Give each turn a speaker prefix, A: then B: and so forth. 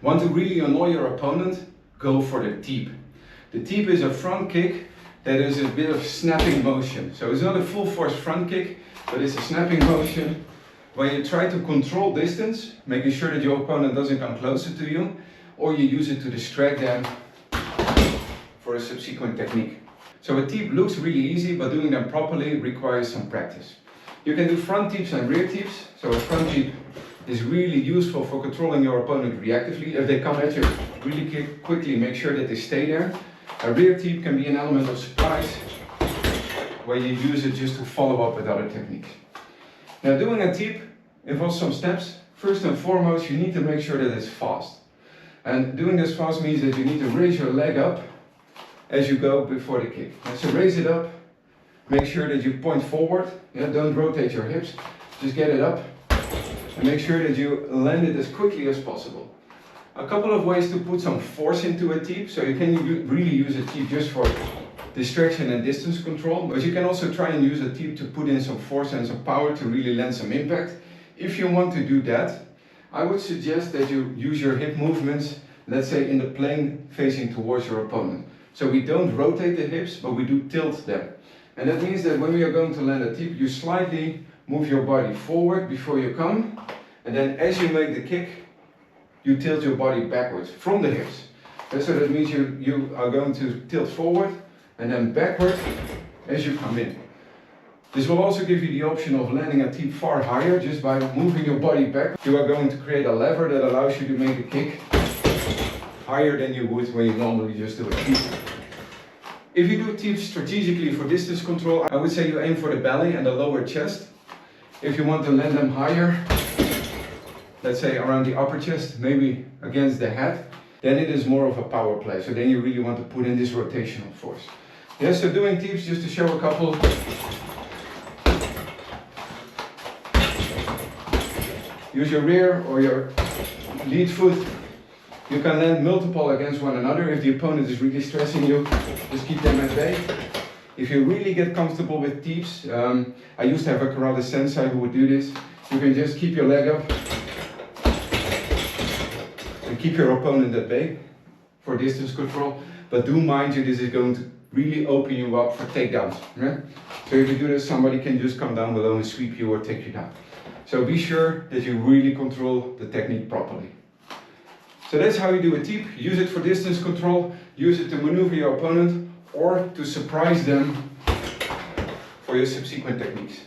A: Want to really annoy your opponent? Go for the teep. The teep is a front kick that is a bit of snapping motion. So it's not a full force front kick, but it's a snapping motion where you try to control distance, making sure that your opponent doesn't come closer to you, or you use it to distract them for a subsequent technique. So a teep looks really easy, but doing them properly requires some practice. You can do front teeps and rear teeps. So a front teep is really useful for controlling your opponent reactively. If they come at you really quickly, make sure that they stay there. A rear teep can be an element of surprise, where you use it just to follow up with other techniques. Now, doing a teep involves some steps. First and foremost, you need to make sure that it's fast. And doing this fast means that you need to raise your leg up as you go before the kick. And so raise it up, make sure that you point forward, don't rotate your hips, just get it up and make sure that you land it as quickly as possible. A couple of ways to put some force into a teep, so you can really use a teep just for distraction and distance control, but you can also try and use a teep to put in some force and some power to really land some impact. If you want to do that, I would suggest that you use your hip movements, let's say in the plane facing towards your opponent. So we don't rotate the hips, but we do tilt them. And that means that when we are going to land a teep, you slightly move your body forward before you come, and then as you make the kick, you tilt your body backwards from the hips. And so that means you are going to tilt forward and then backward as you come in. This will also give you the option of landing a teep far higher just by moving your body back. You are going to create a lever that allows you to make a kick higher than you would when you normally just do a teep. If you do teeps strategically for distance control, I would say you aim for the belly and the lower chest. If you want to land them higher, let's say around the upper chest, maybe against the head, then it is more of a power play. So then you really want to put in this rotational force. Yeah, so doing teeps, just to show a couple. Use your rear or your lead foot. You can land multiple against one another. If the opponent is really stressing you, just keep them at bay. If you really get comfortable with teeps, I used to have a karate sensei who would do this. You can just keep your leg up and keep your opponent at bay for distance control. But do mind you, this is going to really open you up for takedowns. Right? So if you do this, somebody can just come down below and sweep you or take you down. So be sure that you really control the technique properly. So that's how you do a teep. Use it for distance control, use it to maneuver your opponent, or to surprise them for your subsequent techniques.